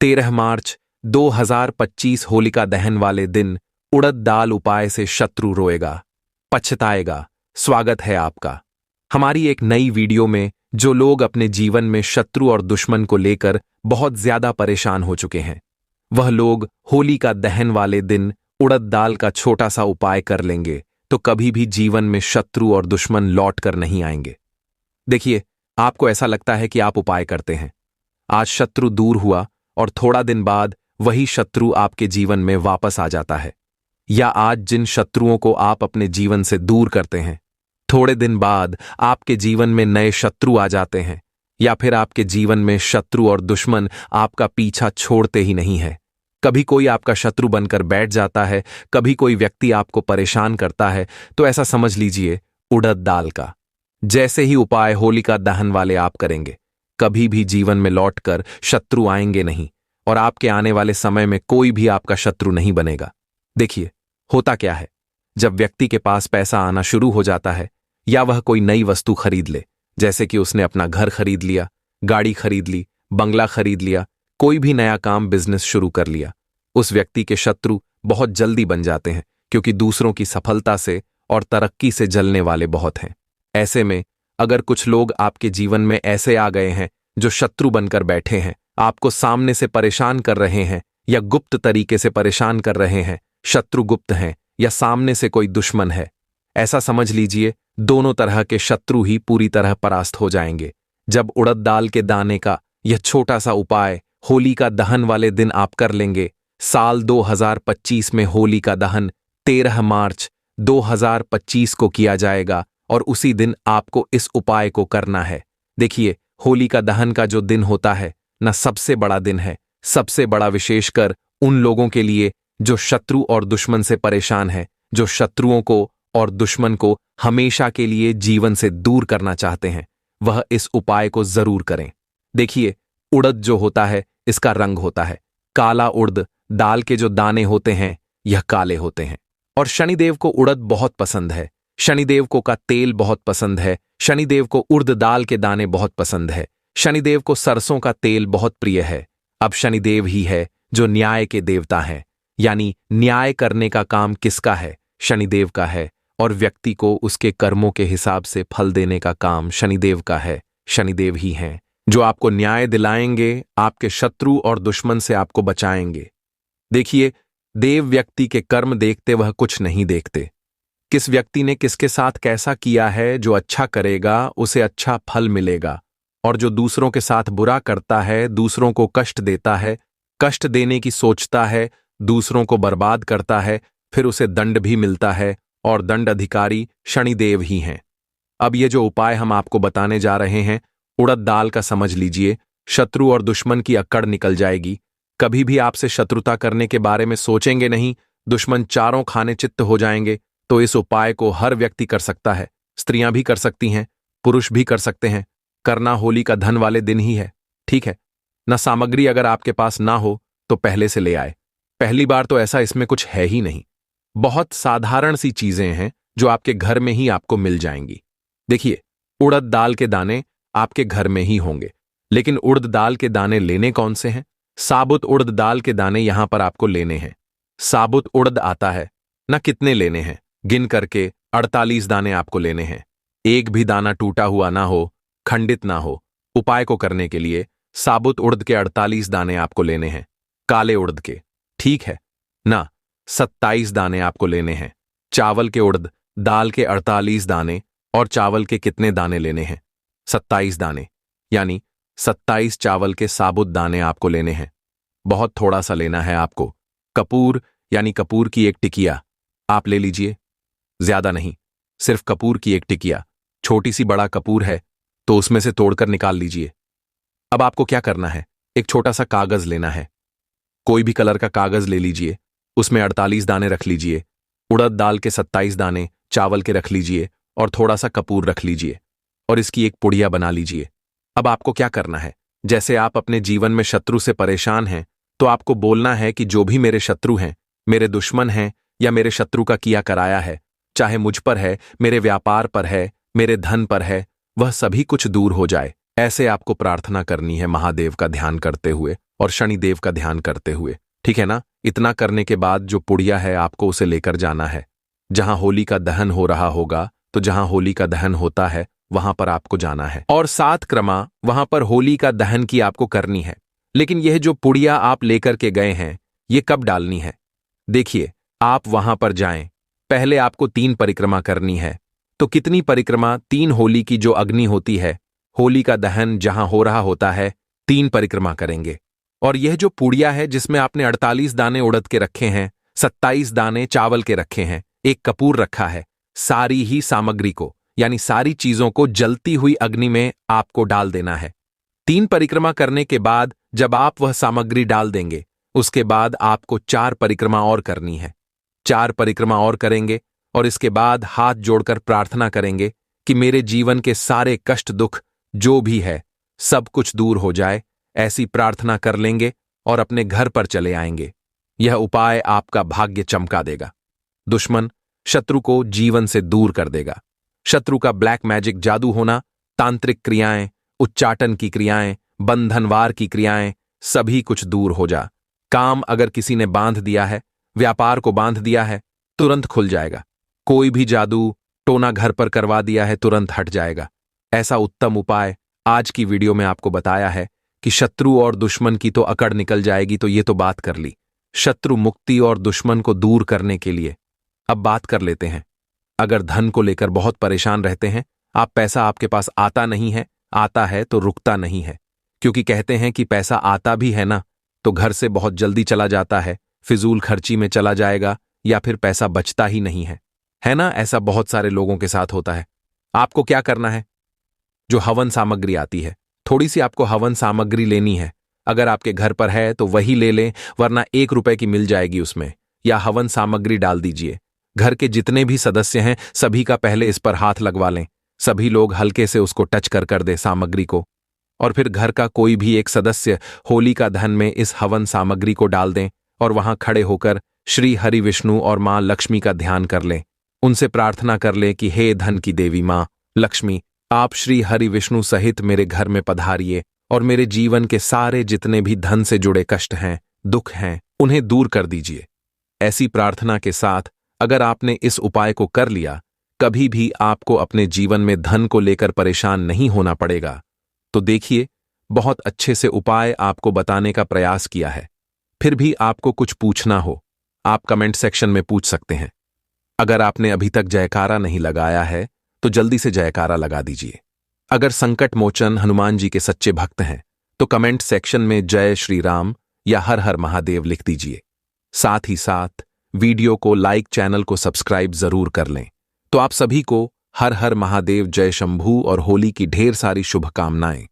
13 मार्च 2025 होलिका दहन वाले दिन उड़द दाल उपाय से शत्रु रोएगा, पछताएगा। स्वागत है आपका हमारी एक नई वीडियो में। जो लोग अपने जीवन में शत्रु और दुश्मन को लेकर बहुत ज्यादा परेशान हो चुके हैं, वह लोग होलिका दहन वाले दिन उड़द दाल का छोटा सा उपाय कर लेंगे तो कभी भी जीवन में शत्रु और दुश्मन लौट कर नहीं आएंगे। देखिए, आपको ऐसा लगता है कि आप उपाय करते हैं, आज शत्रु दूर हुआ और थोड़ा दिन बाद वही शत्रु आपके जीवन में वापस आ जाता है। या आज जिन शत्रुओं को आप अपने जीवन से दूर करते हैं, थोड़े दिन बाद आपके जीवन में नए शत्रु आ जाते हैं। या फिर आपके जीवन में शत्रु और दुश्मन आपका पीछा छोड़ते ही नहीं है। कभी कोई आपका शत्रु बनकर बैठ जाता है, कभी कोई व्यक्ति आपको परेशान करता है, तो ऐसा समझ लीजिए उड़द दाल का जैसे ही उपाय होलिका दहन वाले आप करेंगे, कभी भी जीवन में लौटकर शत्रु आएंगे नहीं और आपके आने वाले समय में कोई भी आपका शत्रु नहीं बनेगा। देखिए, होता क्या है, जब व्यक्ति के पास पैसा आना शुरू हो जाता है या वह कोई नई वस्तु खरीद ले, जैसे कि उसने अपना घर खरीद लिया, गाड़ी खरीद ली, बंगला खरीद लिया, कोई भी नया काम बिजनेस शुरू कर लिया, उस व्यक्ति के शत्रु बहुत जल्दी बन जाते हैं, क्योंकि दूसरों की सफलता से और तरक्की से जलने वाले बहुत हैं। ऐसे में अगर कुछ लोग आपके जीवन में ऐसे आ गए हैं जो शत्रु बनकर बैठे हैं, आपको सामने से परेशान कर रहे हैं या गुप्त तरीके से परेशान कर रहे हैं, शत्रु गुप्त हैं या सामने से कोई दुश्मन है, ऐसा समझ लीजिए दोनों तरह के शत्रु ही पूरी तरह परास्त हो जाएंगे जब उड़द दाल के दाने का यह छोटा सा उपाय होलिका दहन वाले दिन आप कर लेंगे। साल 2025 में होलिका दहन 13 मार्च 2025 को किया जाएगा और उसी दिन आपको इस उपाय को करना है। देखिए, होलिका दहन का जो दिन होता है ना, सबसे बड़ा दिन है, सबसे बड़ा विशेषकर उन लोगों के लिए जो शत्रु और दुश्मन से परेशान है, जो शत्रुओं को और दुश्मन को हमेशा के लिए जीवन से दूर करना चाहते हैं, वह इस उपाय को जरूर करें। देखिए, उड़द जो होता है इसका रंग होता है काला। उड़द दाल के जो दाने होते हैं यह काले होते हैं और शनिदेव को उड़द बहुत पसंद है, शनिदेव को का तेल बहुत पसंद है, शनिदेव को उड़द दाल के दाने बहुत पसंद है, शनिदेव को सरसों का तेल बहुत प्रिय है। अब शनिदेव ही है जो न्याय के देवता हैं, यानी न्याय करने का काम किसका है? शनिदेव का है, और व्यक्ति को उसके कर्मों के हिसाब से फल देने का काम शनिदेव का है। शनिदेव ही हैं जो आपको न्याय दिलाएंगे, आपके शत्रु और दुश्मन से आपको बचाएंगे। देखिए, देव व्यक्ति के कर्म देखते, वह कुछ नहीं देखते। किस व्यक्ति ने किसके साथ कैसा किया है, जो अच्छा करेगा उसे अच्छा फल मिलेगा, और जो दूसरों के साथ बुरा करता है, दूसरों को कष्ट देता है, कष्ट देने की सोचता है, दूसरों को बर्बाद करता है, फिर उसे दंड भी मिलता है, और दंड अधिकारी शनिदेव ही हैं। अब ये जो उपाय हम आपको बताने जा रहे हैं, उड़द दाल का समझ लीजिए, शत्रु और दुश्मन की अक्कड़ निकल जाएगी। कभी भी आपसे शत्रुता करने के बारे में सोचेंगे नहीं, दुश्मन चारों खाने चित्त हो जाएंगे। तो इस उपाय को हर व्यक्ति कर सकता है, स्त्रियां भी कर सकती हैं, पुरुष भी कर सकते हैं। करना होलिका दहन वाले दिन ही है, ठीक है ना। सामग्री अगर आपके पास ना हो तो पहले से ले आए। पहली बार तो ऐसा इसमें कुछ है ही नहीं, बहुत साधारण सी चीजें हैं जो आपके घर में ही आपको मिल जाएंगी। देखिए, उड़द दाल के दाने आपके घर में ही होंगे, लेकिन उड़द दाल के दाने लेने कौन से हैं? साबुत उड़द दाल के दाने यहां पर आपको लेने हैं। साबुत उड़द आता है ना, कितने लेने हैं? गिन करके 48 दाने आपको लेने हैं। एक भी दाना टूटा हुआ ना हो, खंडित ना हो। उपाय को करने के लिए साबुत उड़द के 48 दाने आपको लेने हैं, काले उड़द के, ठीक है ना। 27 दाने आपको लेने हैं। चावल के उड़द दाल के 48 दाने, और चावल के कितने दाने लेने हैं? 27 दाने, यानी 27 चावल के साबुत दाने आपको लेने हैं। बहुत थोड़ा सा लेना है आपको। कपूर यानी कपूर की एक टिकिया आप ले लीजिए, ज्यादा नहीं, सिर्फ कपूर की एक टिकिया। छोटी सी बड़ा कपूर है तो उसमें से तोड़कर निकाल लीजिए। अब आपको क्या करना है, एक छोटा सा कागज लेना है, कोई भी कलर का कागज ले लीजिए, उसमें 48 दाने रख लीजिए, उड़द दाल के 27 दाने चावल के रख लीजिए, और थोड़ा सा कपूर रख लीजिए, और इसकी एक पुड़िया बना लीजिए। अब आपको क्या करना है, जैसे आप अपने जीवन में शत्रु से परेशान हैं, तो आपको बोलना है कि जो भी मेरे शत्रु हैं, मेरे दुश्मन हैं, या मेरे शत्रु का किया कराया है, चाहे मुझ पर है, मेरे व्यापार पर है, मेरे धन पर है, वह सभी कुछ दूर हो जाए। ऐसे आपको प्रार्थना करनी है महादेव का ध्यान करते हुए और शनिदेव का ध्यान करते हुए, ठीक है ना। इतना करने के बाद जो पुड़िया है आपको उसे लेकर जाना है। जहां होली का दहन हो रहा होगा तो जहां होली का दहन होता है वहां पर आपको जाना है और 7 क्रमा वहां पर होली का दहन की आपको करनी है। लेकिन यह जो पुड़िया आप लेकर के गए हैं ये कब डालनी है? देखिए, आप वहां पर जाएं, पहले आपको 3 परिक्रमा करनी है। तो कितनी परिक्रमा? 3 होली की जो अग्नि होती है, होली का दहन जहां हो रहा होता है 3 परिक्रमा करेंगे। और यह जो पुड़िया है जिसमें आपने 48 दाने उड़द के रखे हैं, 27 दाने चावल के रखे हैं, एक कपूर रखा है, सारी ही सामग्री को यानी सारी चीजों को जलती हुई अग्नि में आपको डाल देना है। 3 परिक्रमा करने के बाद जब आप वह सामग्री डाल देंगे उसके बाद आपको 4 परिक्रमा और करनी है। 4 परिक्रमा और करेंगे और इसके बाद हाथ जोड़कर प्रार्थना करेंगे कि मेरे जीवन के सारे कष्ट दुख जो भी है सब कुछ दूर हो जाए। ऐसी प्रार्थना कर लेंगे और अपने घर पर चले आएंगे। यह उपाय आपका भाग्य चमका देगा, दुश्मन शत्रु को जीवन से दूर कर देगा। शत्रु का ब्लैक मैजिक जादू होना, तांत्रिक क्रियाएं, उच्चाटन की क्रियाएं, बंधनवार की क्रियाएं, सभी कुछ दूर हो जा। काम अगर किसी ने बांध दिया है, व्यापार को बांध दिया है, तुरंत खुल जाएगा। कोई भी जादू टोना घर पर करवा दिया है, तुरंत हट जाएगा। ऐसा उत्तम उपाय आज की वीडियो में आपको बताया है कि शत्रु और दुश्मन की तो अकड़ निकल जाएगी। तो ये तो बात कर ली शत्रु मुक्ति और दुश्मन को दूर करने के लिए। अब बात कर लेते हैं, अगर धन को लेकर बहुत परेशान रहते हैं, आप पैसा आपके पास आता नहीं है, आता है तो रुकता नहीं है, क्योंकि कहते हैं कि पैसा आता भी है ना तो घर से बहुत जल्दी चला जाता है, फिजूल खर्ची में चला जाएगा या फिर पैसा बचता ही नहीं है ना। ऐसा बहुत सारे लोगों के साथ होता है। आपको क्या करना है? जो हवन सामग्री आती है, थोड़ी सी आपको हवन सामग्री लेनी है। अगर आपके घर पर है तो वही ले लें, वरना 1 रुपए की मिल जाएगी उसमें, या हवन सामग्री डाल दीजिए। घर के जितने भी सदस्य हैं सभी का पहले इस पर हाथ लगवा लें। सभी लोग हल्के से उसको टच कर दे सामग्री को, और फिर घर का कोई भी एक सदस्य होली का दहन में इस हवन सामग्री को डाल दें और वहां खड़े होकर श्री हरि विष्णु और मां लक्ष्मी का ध्यान कर लें। उनसे प्रार्थना कर लें कि हे धन की देवी मां लक्ष्मी, आप श्री हरि विष्णु सहित मेरे घर में पधारिए और मेरे जीवन के सारे जितने भी धन से जुड़े कष्ट हैं, दुख हैं, उन्हें दूर कर दीजिए। ऐसी प्रार्थना के साथ अगर आपने इस उपाय को कर लिया, कभी भी आपको अपने जीवन में धन को लेकर परेशान नहीं होना पड़ेगा। तो देखिए, बहुत अच्छे से उपाय आपको बताने का प्रयास किया है। फिर भी आपको कुछ पूछना हो, आप कमेंट सेक्शन में पूछ सकते हैं। अगर आपने अभी तक जयकारा नहीं लगाया है तो जल्दी से जयकारा लगा दीजिए। अगर संकट मोचन हनुमान जी के सच्चे भक्त हैं तो कमेंट सेक्शन में जय श्री राम या हर हर महादेव लिख दीजिए। साथ ही साथ वीडियो को लाइक, चैनल को सब्सक्राइब जरूर कर लें। तो आप सभी को हर हर महादेव, जय शंभू और होली की ढेर सारी शुभकामनाएं।